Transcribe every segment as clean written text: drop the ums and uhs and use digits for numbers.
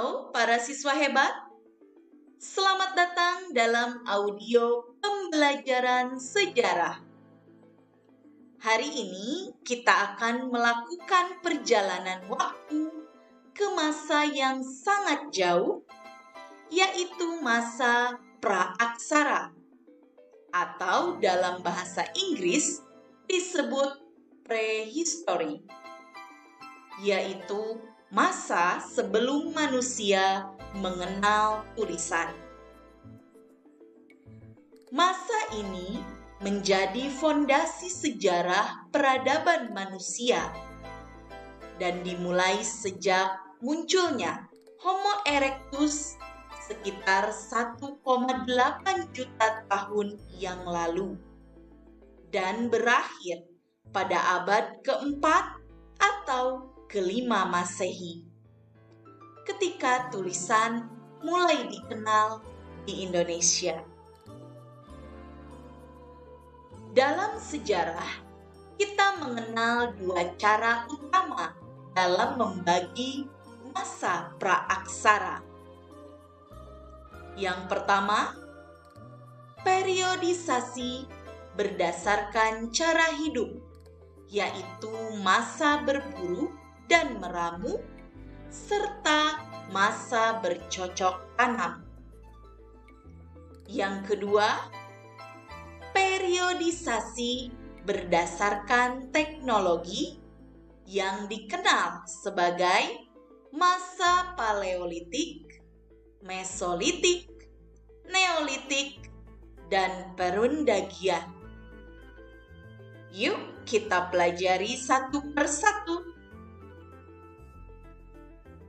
Halo para siswa hebat, selamat datang dalam audio pembelajaran sejarah. Hari ini kita akan melakukan perjalanan waktu ke masa yang sangat jauh, yaitu masa praaksara, atau dalam bahasa Inggris disebut prehistory, yaitu masa sebelum manusia mengenal tulisan. Masa ini menjadi fondasi sejarah peradaban manusia dan dimulai sejak munculnya Homo erectus sekitar 1,8 juta tahun yang lalu dan berakhir pada abad keempat atau kelima Masehi, ketika tulisan mulai dikenal di Indonesia. Dalam sejarah, kita mengenal dua cara utama dalam membagi masa praaksara. Yang pertama, periodisasi berdasarkan cara hidup, yaitu masa berburu dan meramu, serta masa bercocok tanam. Yang kedua, periodisasi berdasarkan teknologi yang dikenal sebagai masa Paleolitik, Mesolitik, Neolitik, dan Perundagian. Yuk kita pelajari satu persatu.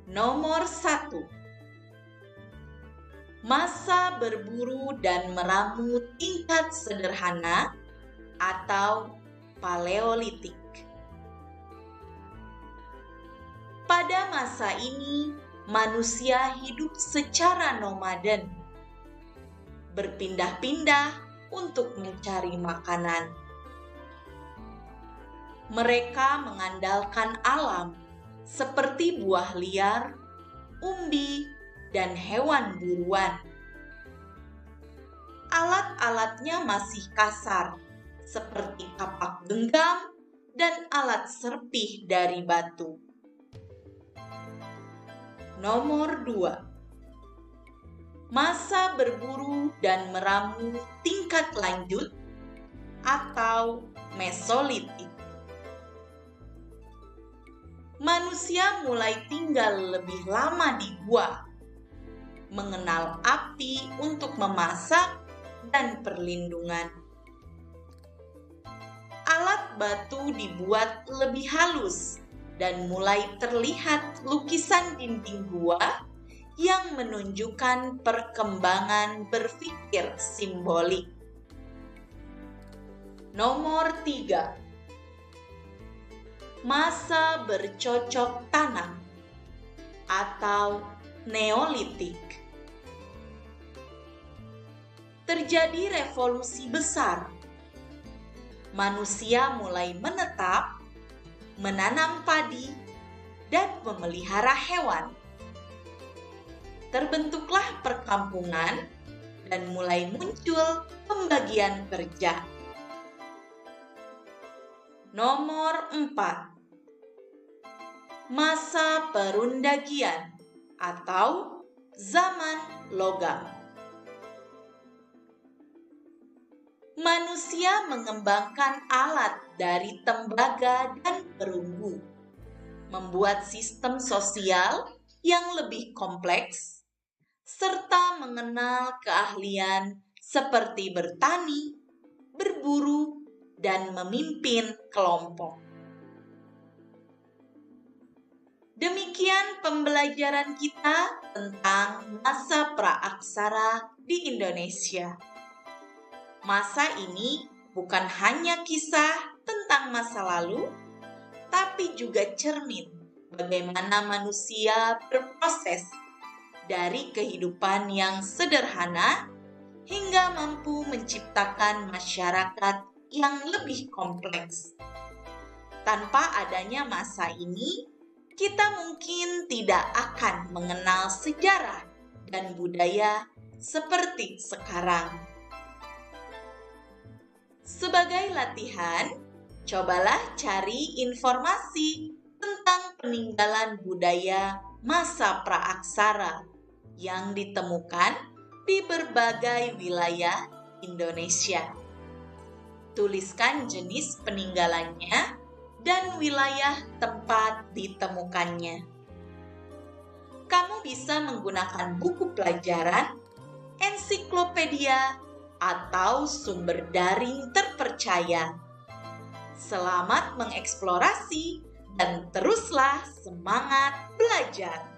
Nomor 1. Masa berburu dan meramu tingkat sederhana atau Paleolitik. Pada masa ini, manusia hidup secara nomaden, berpindah-pindah untuk mencari makanan. Mereka mengandalkan alam, seperti buah liar, umbi, dan hewan buruan. Alat-alatnya masih kasar, seperti kapak genggam dan alat serpih dari batu. Nomor 2. Masa berburu dan meramu tingkat lanjut atau Mesolitik. Manusia mulai tinggal lebih lama di gua, mengenal api untuk memasak dan perlindungan. Alat batu dibuat lebih halus dan mulai terlihat lukisan dinding gua yang menunjukkan perkembangan berpikir simbolik. Nomor 3. Masa bercocok tanam atau Neolitik. Terjadi revolusi besar. Manusia mulai menetap, menanam padi, dan memelihara hewan. Terbentuklah perkampungan dan mulai muncul pembagian kerja. Nomor 4. Masa Perundagian atau zaman logam. Manusia mengembangkan alat dari tembaga dan perunggu, membuat sistem sosial yang lebih kompleks, serta mengenal keahlian seperti bertani, berburu, dan memimpin kelompok. Demikian pembelajaran kita tentang masa praaksara di Indonesia. Masa ini bukan hanya kisah tentang masa lalu, tapi juga cermin bagaimana manusia berproses dari kehidupan yang sederhana hingga mampu menciptakan masyarakat yang lebih kompleks. Tanpa adanya masa ini, kita mungkin tidak akan mengenal sejarah dan budaya seperti sekarang. Sebagai latihan, cobalah cari informasi tentang peninggalan budaya masa praaksara yang ditemukan di berbagai wilayah Indonesia. Tuliskan jenis peninggalannya dan wilayah tempat ditemukannya. Kamu bisa menggunakan buku pelajaran, ensiklopedia, atau sumber daring terpercaya. Selamat mengeksplorasi dan teruslah semangat belajar.